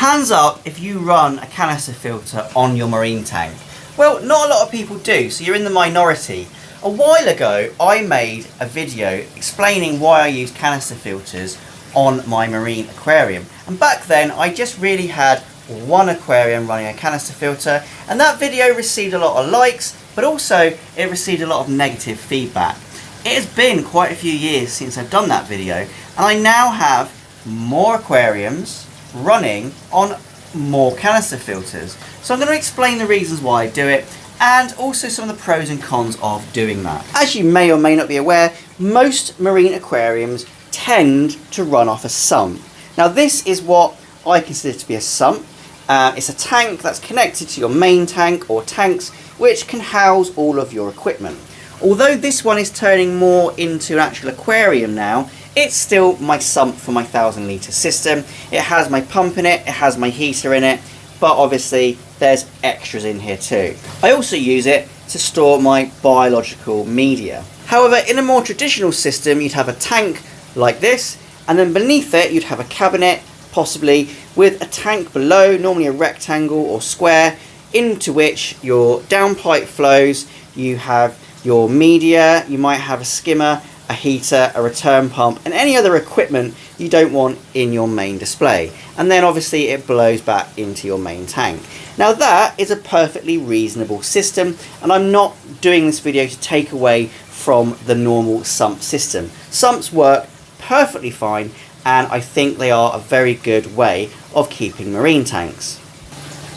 Hands up if you run a canister filter on your marine tank. Well, not a lot of people do, so you're in the minority. A while ago, I made a video explaining why I use canister filters on my marine aquarium. And back then, I just really had one aquarium running a canister filter, and that video received a lot of likes, but also it received a lot of negative feedback. It has been quite a few years since I've done that video, and I now have more aquariums running on more canister filters. So I'm going to explain the reasons why I do it and also some of the pros and cons of doing that. As you may or may not be aware, most marine aquariums tend to run off a sump. Now this is what I consider to be a sump. It's a tank that's connected to your main tank or tanks which can house all of your equipment. Although this one is turning more into an actual aquarium now, it's still my sump for my 1,000 litre system. It has my pump in it, it has my heater in it, but obviously there's extras in here too. I also use it to store my biological media. However, in a more traditional system, you'd have a tank like this, and then beneath it you'd have a cabinet, possibly with a tank below, normally a rectangle or square, into which your downpipe flows. You have your media, you might have a skimmer, a heater, a return pump, and any other equipment you don't want in your main display. And then obviously it blows back into your main tank. Now that is a perfectly reasonable system, and I'm not doing this video to take away from the normal sump system. Sumps work perfectly fine, and I think they are a very good way of keeping marine tanks.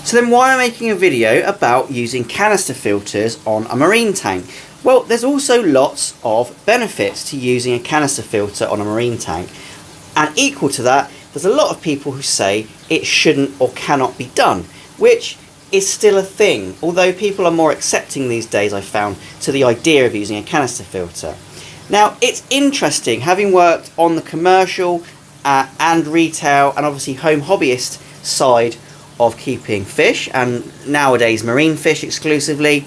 So then why am I making a video about using canister filters on a marine tank? Well, there's also lots of benefits to using a canister filter on a marine tank. And equal to that, there's a lot of people who say it shouldn't or cannot be done, which is still a thing, although people are more accepting these days, I've found, to the idea of using a canister filter. Now, it's interesting, having worked on the commercial and retail and obviously home hobbyist side of keeping fish, and nowadays marine fish exclusively,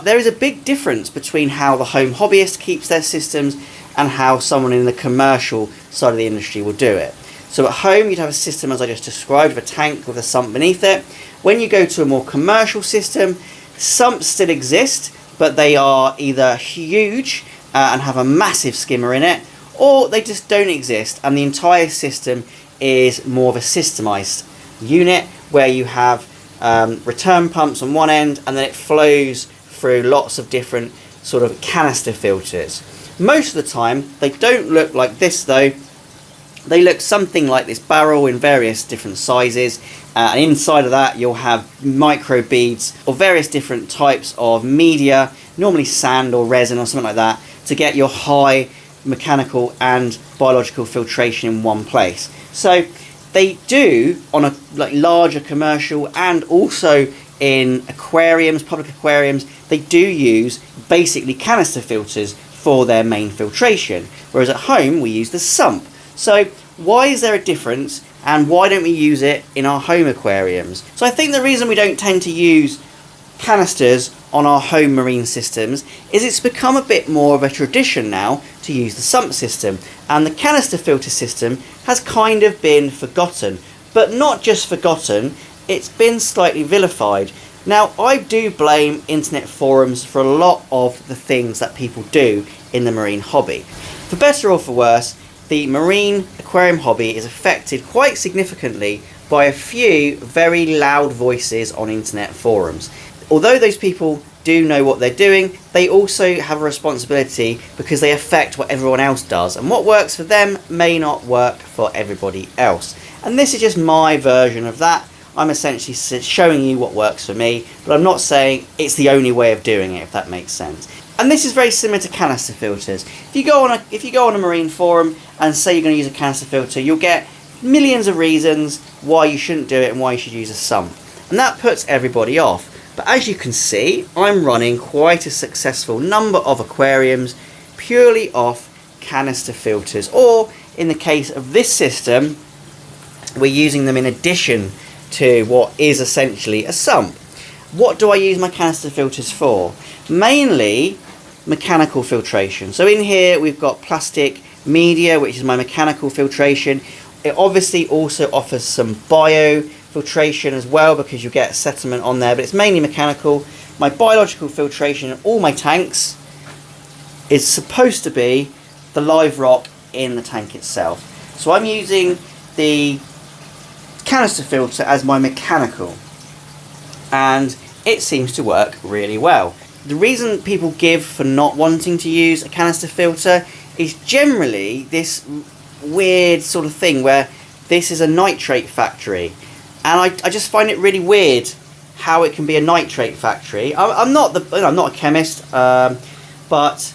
there is a big difference between how the home hobbyist keeps their systems and how someone in the commercial side of the industry will do it. So at home you'd have a system as I just described, with a tank with a sump beneath it. When you go to a more commercial system, sumps still exist, but they are either huge and have a massive skimmer in it, or they just don't exist and the entire system is more of a systemized unit where you have return pumps on one end, and then it flows through lots of different sort of canister filters. Most of the time they don't look like this though. They look something like this barrel in various different sizes, and inside of that you'll have micro beads or various different types of media, normally sand or resin or something like that, to get your high mechanical and biological filtration in one place. So they do on a larger commercial and also in aquariums, public aquariums, they do use basically canister filters for their main filtration, whereas at home we use the sump. So why is there a difference, and why don't we use it in our home aquariums? So I think the reason we don't tend to use canisters on our home marine systems is it's become a bit more of a tradition now to use the sump system, and the canister filter system has kind of been forgotten. But not just forgotten, it's been slightly vilified. Now, I do blame internet forums for a lot of the things that people do in the marine hobby. For better or for worse, the marine aquarium hobby is affected quite significantly by a few very loud voices on internet forums. Although those people do know what they're doing, they also have a responsibility because they affect what everyone else does, and what works for them may not work for everybody else. And this is just my version of that. I'm essentially showing you what works for me, but I'm not saying it's the only way of doing it, if that makes sense. And this is very similar to canister filters. If you go on a marine forum and say you're going to use a canister filter, you'll get millions of reasons why you shouldn't do it and why you should use a sump. And that puts everybody off. But as you can see, I'm running quite a successful number of aquariums purely off canister filters, or in the case of this system, we're using them in addition to what is essentially a sump. What do I use my canister filters for? Mainly mechanical filtration. So in here we've got plastic media, which is my mechanical filtration, It obviously also offers some biofiltration as well, because you get sediment on there, but it's mainly mechanical. My biological filtration in all my tanks is supposed to be the live rock in the tank itself. So I'm using the canister filter as my mechanical, and it seems to work really well. The reason people give for not wanting to use a canister filter is generally this weird sort of thing where this is a nitrate factory, and I just find it really weird how it can be a nitrate factory. I'm not a chemist, but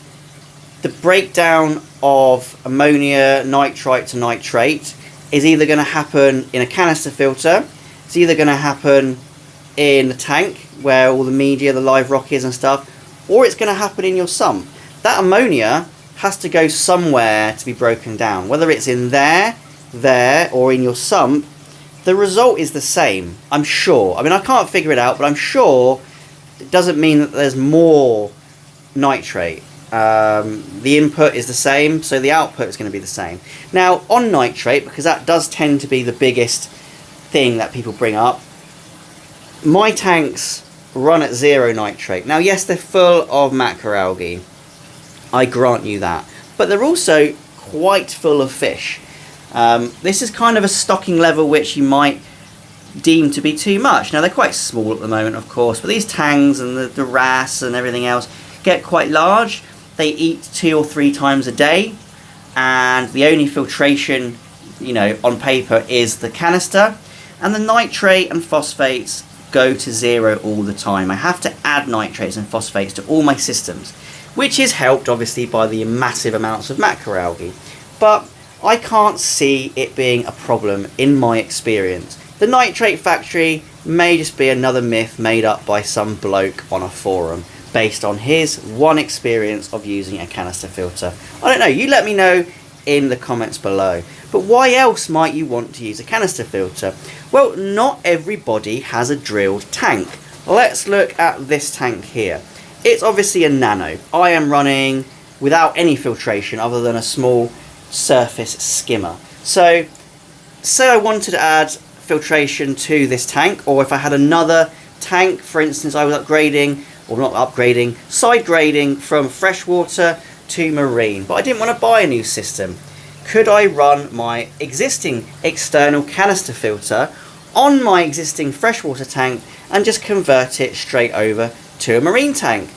the breakdown of ammonia nitrite to nitrate is either going to happen in a canister filter, it's either going to happen in the tank where all the media, the live rock is and stuff, or it's going to happen in your sump. That ammonia has to go somewhere to be broken down, whether it's in there, or in your sump. The result is the same, I'm sure. I mean, I can't figure it out, but I'm sure it doesn't mean that there's more nitrate. The input is the same, so the output is going to be the same. Now, on nitrate, because that does tend to be the biggest thing that people bring up, my tanks run at 0 nitrate. Now, yes, they're full of macroalgae, I grant you that, but they're also quite full of fish. This is kind of a stocking level which you might deem to be too much. Now, they're quite small at the moment, of course, but these tangs and the wrasse and everything else get quite large. They eat 2 or 3 times a day, and the only filtration, you know, on paper is the canister, and the nitrate and phosphates go to 0 all the time. I have to add nitrates and phosphates to all my systems, which is helped obviously by the massive amounts of macroalgae, but I can't see it being a problem in my experience. The nitrate factory may just be another myth made up by some bloke on a forum based on his one experience of using a canister filter. I don't know, you let me know in the comments below. But why else might you want to use a canister filter? Well, not everybody has a drilled tank. Let's look at this tank here. It's obviously a nano. I am running without any filtration other than a small surface skimmer. So, say I wanted to add filtration to this tank, or if I had another tank, for instance, I was upgrading, or not upgrading, side grading from freshwater to marine, but I didn't want to buy a new system. Could I run my existing external canister filter on my existing freshwater tank and just convert it straight over to a marine tank?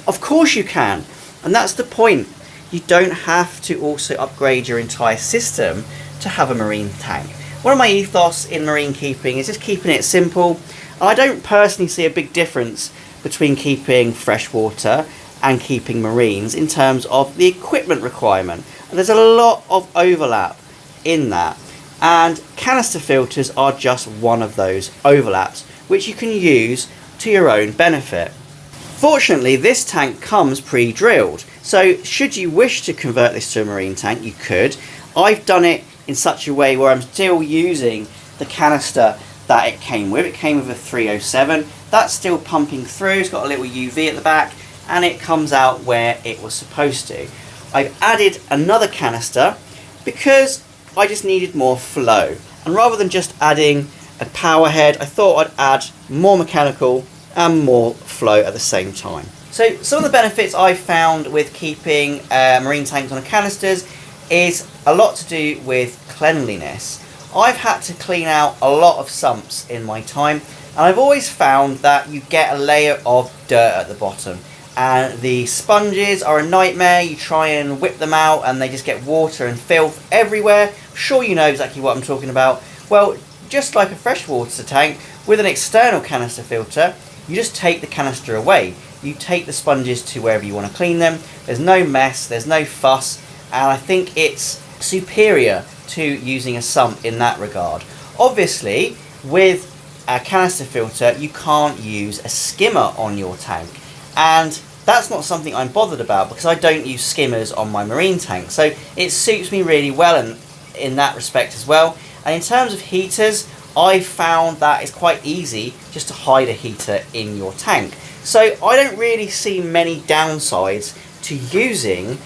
Of course you can, and that's the point. You don't have to also upgrade your entire system to have a marine tank. One of my ethos in marine keeping is just keeping it simple. I don't personally see a big difference between keeping freshwater and keeping marines in terms of the equipment requirement. There's a lot of overlap in that, and canister filters are just one of those overlaps which you can use to your own benefit. Fortunately, this tank comes pre-drilled, so should you wish to convert this to a marine tank, you could. I've done it in such a way where I'm still using the canister that it came with. It came with a 307. That's still pumping through. It's got a little UV at the back, and it comes out where it was supposed to. I've added another canister because I just needed more flow, and rather than just adding a power head, I thought I'd add more mechanical and more flow at the same time. So some of the benefits I've found with keeping marine tanks on canisters is a lot to do with cleanliness. I've had to clean out a lot of sumps in my time, and I've always found that you get a layer of dirt at the bottom, and the sponges are a nightmare. You try and whip them out and they just get water and filth everywhere. I'm sure you know exactly what I'm talking about. Well, just like a freshwater tank, with an external canister filter, you just take the canister away. You take the sponges to wherever you want to clean them. There's no mess, there's no fuss, and I think it's superior to using a sump in that regard. Obviously, with a canister filter, you can't use a skimmer on your tank, and that's not something I'm bothered about because I don't use skimmers on my marine tank, so it suits me really well in that respect as well. And in terms of heaters, I found that it's quite easy just to hide a heater in your tank, so I don't really see many downsides to using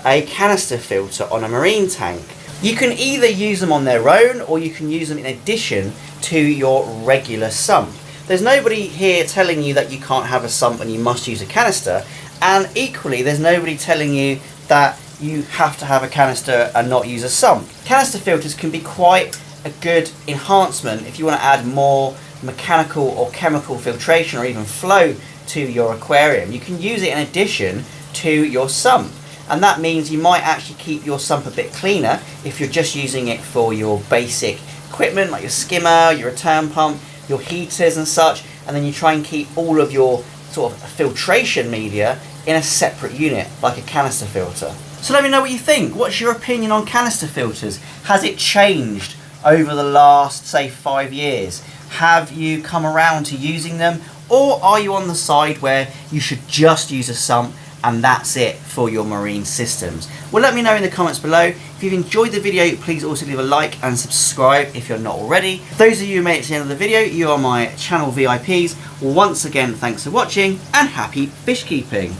a canister filter on a marine tank. You can either use them on their own or you can use them in addition to your regular sump. There's nobody here telling you that you can't have a sump and you must use a canister, and equally there's nobody telling you that you have to have a canister and not use a sump. Canister filters can be quite a good enhancement if you want to add more mechanical or chemical filtration or even flow to your aquarium. You can use it in addition to your sump, and that means you might actually keep your sump a bit cleaner if you're just using it for your basic equipment like your skimmer, your return pump, your heaters and such, and then you try and keep all of your sort of filtration media in a separate unit like a canister filter. So let me know what you think. What's your opinion on canister filters? Has it changed over the last, say, 5 years? Have you come around to using them, or are you on the side where you should just use a sump and that's it for your marine systems? Well, let me know in the comments below. If you've enjoyed the video, please also leave a like and subscribe if you're not already. For those of you who made it to the end of the video, you are my channel VIPs. Once again, thanks for watching and happy fish keeping.